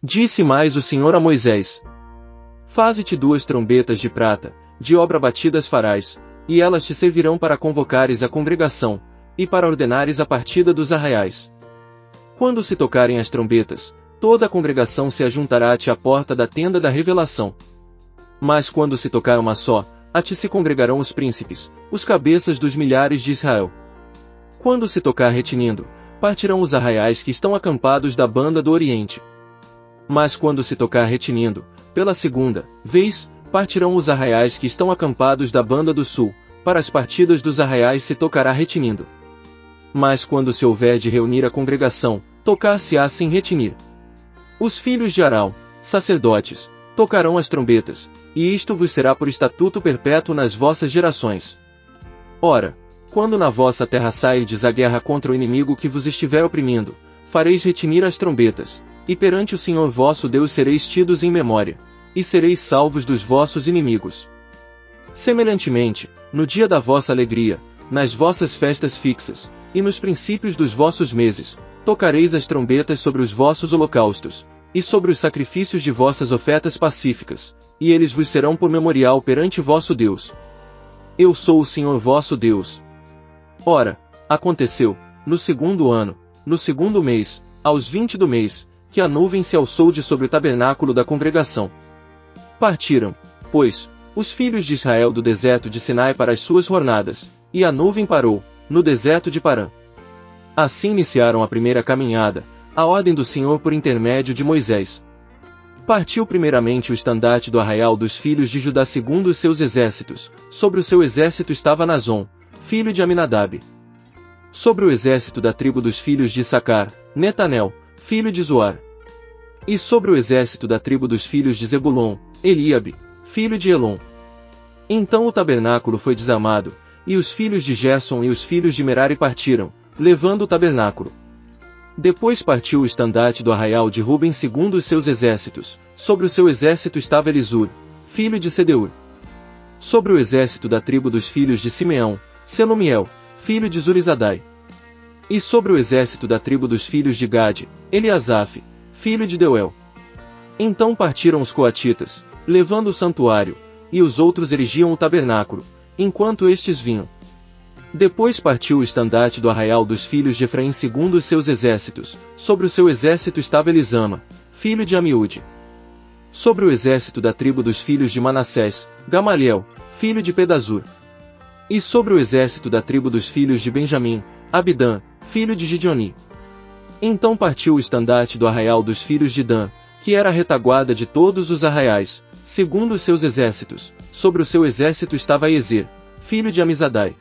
Disse mais o Senhor a Moisés: Faze-te 2 trombetas de prata, de obra batidas farás, e elas te servirão para convocares a congregação, e para ordenares a partida dos arraiais. Quando se tocarem as trombetas, toda a congregação se ajuntará a ti à porta da tenda da revelação. Mas quando se tocar uma só, a ti se congregarão os príncipes, os cabeças dos milhares de Israel. Quando se tocar retinindo, partirão os arraiais que estão acampados da banda do Oriente. Mas quando se tocar retinindo, pela segunda vez, partirão os arraiais que estão acampados da banda do Sul, para as partidas dos arraiais se tocará retinindo. Mas quando se houver de reunir a congregação, tocar-se-á sem retinir. Os filhos de Arão, sacerdotes, tocarão as trombetas, e isto vos será por estatuto perpétuo nas vossas gerações. Ora, quando na vossa terra sairdes à guerra contra o inimigo que vos estiver oprimindo, fareis retinir as trombetas, e perante o Senhor vosso Deus sereis tidos em memória, e sereis salvos dos vossos inimigos. Semelhantemente, no dia da vossa alegria, nas vossas festas fixas, e nos princípios dos vossos meses, tocareis as trombetas sobre os vossos holocaustos, e sobre os sacrifícios de vossas ofertas pacíficas, e eles vos serão por memorial perante vosso Deus. Eu sou o Senhor vosso Deus. Ora, aconteceu, no 2º ano, no 2º mês, aos 20 do mês, que a nuvem se alçou de sobre o tabernáculo da congregação. Partiram, pois, os filhos de Israel do deserto de Sinai para as suas jornadas, e a nuvem parou, no deserto de Parã. Assim iniciaram a primeira caminhada, a ordem do Senhor por intermédio de Moisés. Partiu primeiramente o estandarte do arraial dos filhos de Judá segundo os seus exércitos, sobre o seu exército estava Nazon, filho de Aminadab. Sobre o exército da tribo dos filhos de Issacar, Netanel, filho de Zoar. E sobre o exército da tribo dos filhos de Zebulon, Eliabe, filho de Elon. Então o tabernáculo foi desarmado, e os filhos de Gerson e os filhos de Merari partiram, levando o tabernáculo. Depois partiu o estandarte do arraial de Ruben segundo os seus exércitos, sobre o seu exército estava Elisur, filho de Sedeur. Sobre o exército da tribo dos filhos de Simeão, Selumiel, filho de Zurizadai. E sobre o exército da tribo dos filhos de Gade, Eliasaf, filho de Deuel. Então partiram os coatitas, levando o santuário, e os outros erigiam o tabernáculo, enquanto estes vinham. Depois partiu o estandarte do arraial dos filhos de Efraim segundo os seus exércitos, sobre o seu exército estava Elisama, filho de Amiúde. Sobre o exército da tribo dos filhos de Manassés, Gamaliel, filho de Pedazur. E sobre o exército da tribo dos filhos de Benjamim, Abidã, filho de Gideoni. Então partiu o estandarte do arraial dos filhos de Dan, que era a retaguarda de todos os arraiais, segundo os seus exércitos, sobre o seu exército estava Ezer, filho de Amizadai.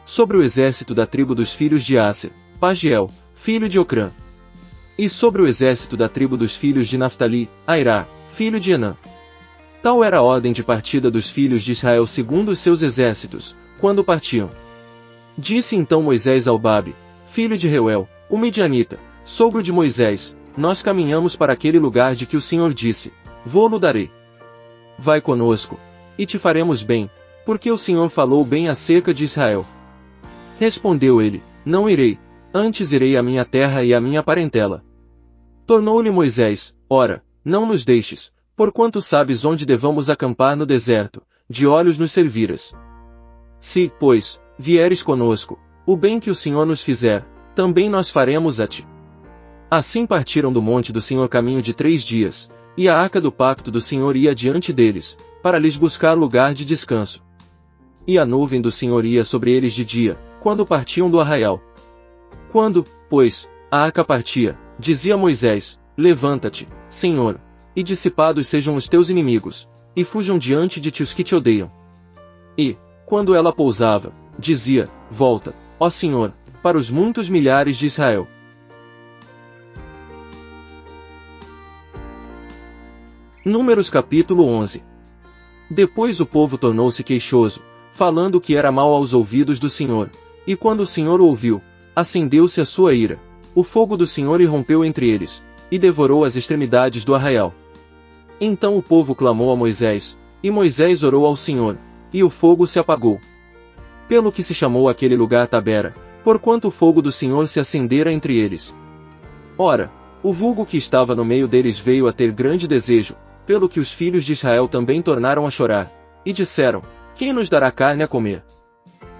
Sobre o exército da tribo dos filhos de Aser, Pagiel, filho de Ocrã. E sobre o exército da tribo dos filhos de Naftali, Airá, filho de Enã. Tal era a ordem de partida dos filhos de Israel segundo os seus exércitos, quando partiam. Disse então Moisés ao Babe, filho de Reuel, o Midianita, sogro de Moisés, nós caminhamos para aquele lugar de que o Senhor disse, vou-lo darei. Vai conosco, e te faremos bem, porque o Senhor falou bem acerca de Israel. Respondeu ele, não irei, antes irei à minha terra e à minha parentela. Tornou-lhe Moisés, ora, não nos deixes, porquanto sabes onde devamos acampar no deserto, de olhos nos serviras. Se, pois, vieres conosco, o bem que o Senhor nos fizer, também nós faremos a ti. Assim partiram do monte do Senhor caminho de 3 dias, e a arca do pacto do Senhor ia diante deles, para lhes buscar lugar de descanso. E a nuvem do Senhor ia sobre eles de dia, quando partiam do arraial. Quando, pois, a arca partia, dizia Moisés, levanta-te, Senhor, e dissipados sejam os teus inimigos, e fujam diante de ti os que te odeiam. E, quando ela pousava, dizia, volta, ó Senhor, para os muitos milhares de Israel. Números capítulo 11. Depois o povo tornou-se queixoso, falando que era mal aos ouvidos do Senhor, e quando o Senhor o ouviu, acendeu-se a sua ira, o fogo do Senhor irrompeu entre eles, e devorou as extremidades do arraial. Então o povo clamou a Moisés, e Moisés orou ao Senhor, e o fogo se apagou. Pelo que se chamou aquele lugar Tabera, porquanto o fogo do Senhor se acendera entre eles. Ora, O vulgo que estava no meio deles veio a ter grande desejo, pelo que os filhos de Israel também tornaram a chorar, e disseram: quem nos dará carne a comer?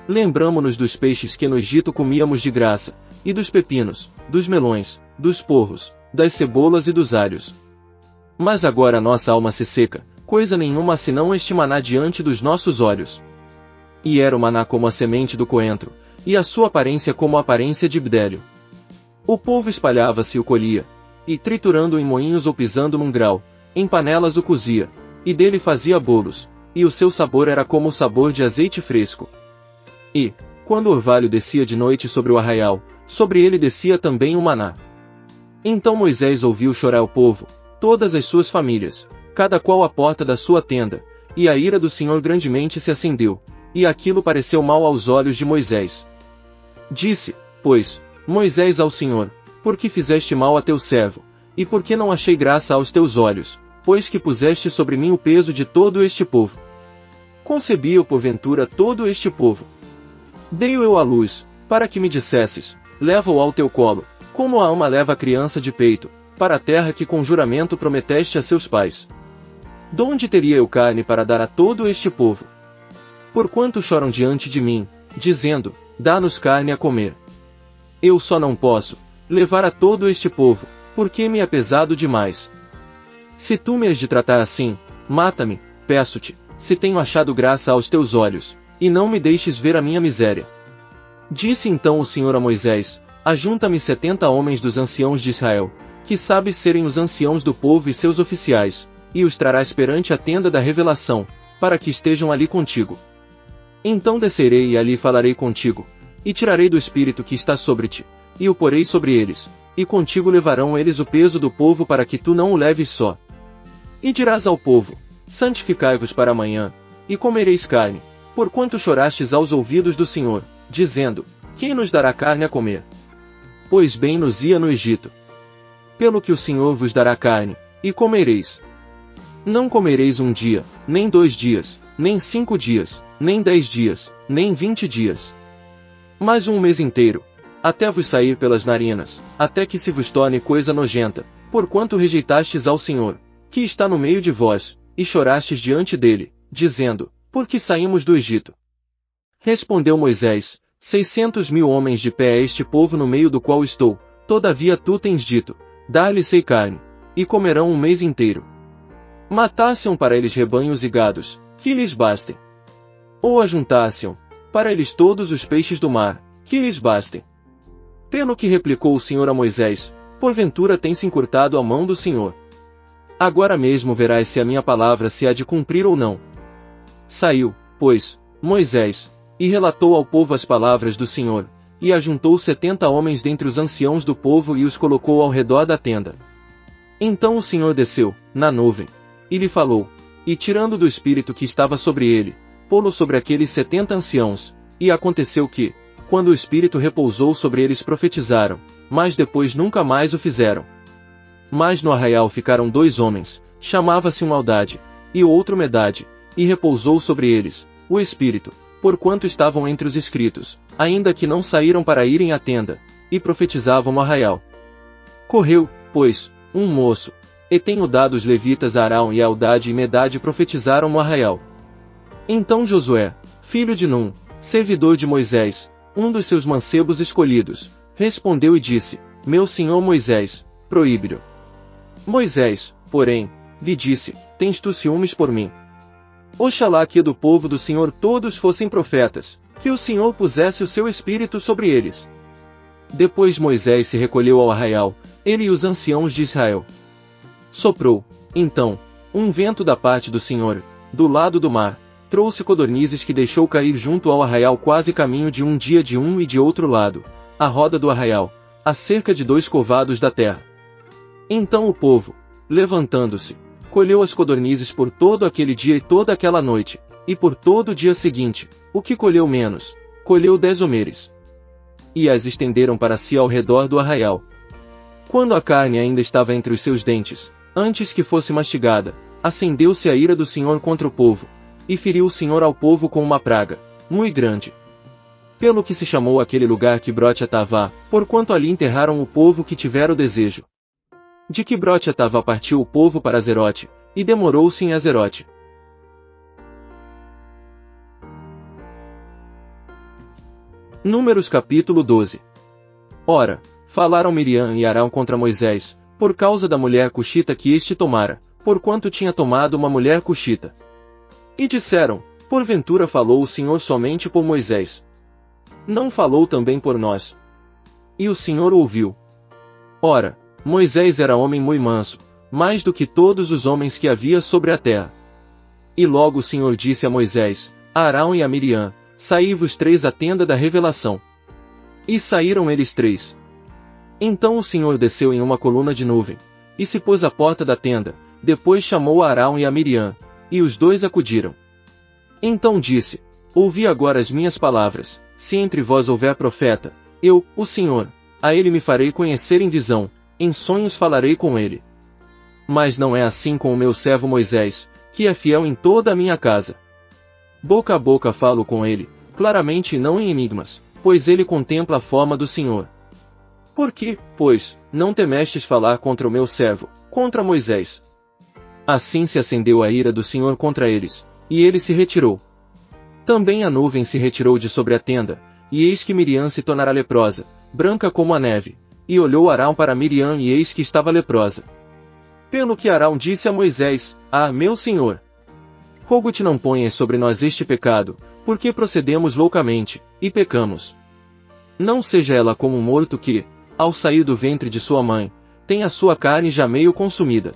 Lembramo-nos dos peixes que no Egito comíamos de graça, e dos pepinos, dos melões, dos porros, das cebolas e dos alhos. Mas agora nossa alma se seca, coisa nenhuma senão este maná diante dos nossos olhos. E era o maná como a semente do coentro, e a sua aparência como a aparência de bdélio. O povo espalhava-se e o colhia, e triturando em moinhos ou pisando num grau, em panelas o cozia, e dele fazia bolos, e o seu sabor era como o sabor de azeite fresco. E, quando o orvalho descia de noite sobre o arraial, sobre ele descia também o maná. Então Moisés ouviu chorar o povo, todas as suas famílias, cada qual à porta da sua tenda, e a ira do Senhor grandemente se acendeu, e aquilo pareceu mal aos olhos de Moisés. Disse, pois, Moisés ao Senhor: por que fizeste mal a teu servo, e por que não achei graça aos teus olhos, pois que puseste sobre mim o peso de todo este povo? Concebi eu porventura todo este povo? Dei-o eu à luz, para que me dissesses: leva-o ao teu colo, como a ama leva a criança de peito, para a terra que com juramento prometeste a seus pais. Donde teria eu carne para dar a todo este povo? Porquanto choram diante de mim, dizendo: dá-nos carne a comer. Eu só não posso levar a todo este povo, porque me é pesado demais. Se tu me has de tratar assim, mata-me, peço-te, se tenho achado graça aos teus olhos, e não me deixes ver a minha miséria. Disse então o Senhor a Moisés: ajunta-me 70 homens dos anciãos de Israel, que sabes serem os anciãos do povo e seus oficiais, e os trarás perante a tenda da revelação, para que estejam ali contigo. Então descerei e ali falarei contigo, e tirarei do espírito que está sobre ti, e o porei sobre eles, e contigo levarão eles o peso do povo para que tu não o leves só. E dirás ao povo: santificai-vos para amanhã, e comereis carne, porquanto chorastes aos ouvidos do Senhor, dizendo: quem nos dará carne a comer? Pois bem nos ia no Egito. Pelo que o Senhor vos dará carne, e comereis. Não comereis um dia, nem 2 dias, nem 5 dias, nem 10 dias, nem 20 dias. Mas um mês inteiro, até vos sair pelas narinas, até que se vos torne coisa nojenta, porquanto rejeitastes ao Senhor, que está no meio de vós, e chorastes diante dele, dizendo: por que saímos do Egito? Respondeu Moisés: 600.000 homens de pé é este povo no meio do qual estou, todavia tu tens dito: dá-lhes-ei carne, e comerão um mês inteiro. Matasse-ão para eles rebanhos e gados, que lhes bastem. Ou ajuntasse-ão para eles todos os peixes do mar, que lhes bastem. Pelo que replicou o Senhor a Moisés: porventura tem-se encurtado a mão do Senhor. Agora mesmo verás se a minha palavra se há de cumprir ou não. Saiu, pois, Moisés, e relatou ao povo as palavras do Senhor, e ajuntou 70 homens dentre os anciãos do povo e os colocou ao redor da tenda. Então o Senhor desceu, na nuvem, e lhe falou, e tirando do espírito que estava sobre ele, pô-lo sobre aqueles 70 anciãos, e aconteceu que, quando o espírito repousou sobre eles profetizaram, mas depois nunca mais o fizeram. Mas no arraial ficaram 2 homens, chamava-se um Aldade, e o outro Medade, e repousou sobre eles o espírito, porquanto estavam entre os escritos, ainda que não saíram para irem à tenda, e profetizavam no arraial. Correu, pois, um moço, e tenho dado os levitas Arão e Aldade e Medade profetizaram no arraial. Então Josué, filho de Num, servidor de Moisés, um dos seus mancebos escolhidos, respondeu e disse: meu senhor Moisés, proíbe-lhe. Moisés, porém, lhe disse: tens tu ciúmes por mim? Oxalá que do povo do Senhor todos fossem profetas, que o Senhor pusesse o seu espírito sobre eles. Depois Moisés se recolheu ao arraial, ele e os anciãos de Israel. Soprou, então, um vento da parte do Senhor, do lado do mar, trouxe codornizes que deixou cair junto ao arraial quase caminho de um dia de um e de outro lado, à roda do arraial, a cerca de 2 covados da terra. Então o povo, levantando-se, colheu as codornizes por todo aquele dia e toda aquela noite, e por todo o dia seguinte, o que colheu menos, colheu 10 homeres. E as estenderam para si ao redor do arraial. Quando a carne ainda estava entre os seus dentes, antes que fosse mastigada, acendeu-se a ira do Senhor contra o povo, e feriu o Senhor ao povo com uma praga, muito grande. Pelo que se chamou aquele lugar Quibrote Atavá, porquanto ali enterraram o povo que tivera o desejo. De Quibrote Atava partiu o povo para Azerote, e demorou-se em Azerote. Números capítulo 12. Ora, falaram Miriam e Arão contra Moisés, por causa da mulher cuxita que este tomara, porquanto tinha tomado uma mulher cuxita. E disseram, porventura falou o Senhor somente por Moisés? Não falou também por nós? E o Senhor ouviu. Ora, Moisés era homem muito manso, mais do que todos os homens que havia sobre a terra. E logo o Senhor disse a Moisés, a Arão e a Miriam, saí vos três à tenda da revelação. E saíram eles três. Então o Senhor desceu em uma coluna de nuvem, e se pôs à porta da tenda, depois chamou a Arão e a Miriam, e os dois acudiram. Então disse, ouvi agora as minhas palavras, se entre vós houver profeta, eu, o Senhor, a ele me farei conhecer em visão, em sonhos falarei com ele. Mas não é assim com o meu servo Moisés, que é fiel em toda a minha casa. Boca a boca falo com ele, claramente e não em enigmas, pois ele contempla a forma do Senhor. Por que, pois, não temestes falar contra o meu servo, contra Moisés? Assim se acendeu a ira do Senhor contra eles, e ele se retirou. Também a nuvem se retirou de sobre a tenda, e eis que Miriam se tornara leprosa, branca como a neve, e olhou Arão para Miriam e eis que estava leprosa. Pelo que Arão disse a Moisés, meu senhor, rogo-te não ponhas sobre nós este pecado, porque procedemos loucamente, e pecamos. Não seja ela como um morto que, ao sair do ventre de sua mãe, tem a sua carne já meio consumida.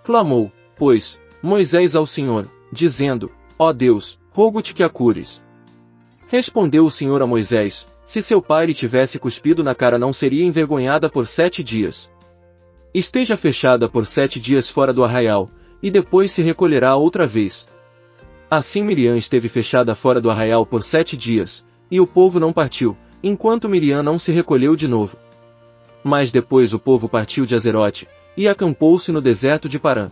Clamou, pois, Moisés ao Senhor, dizendo, ó Deus, rogo-te que a cures. Respondeu o Senhor a Moisés, se seu pai lhe tivesse cuspido na cara não seria envergonhada por 7 dias. Esteja fechada por 7 dias fora do arraial, e depois se recolherá outra vez. Assim Miriam esteve fechada fora do arraial por 7 dias, e o povo não partiu, enquanto Miriam não se recolheu de novo. Mas depois o povo partiu de Azerote, e acampou-se no deserto de Parã.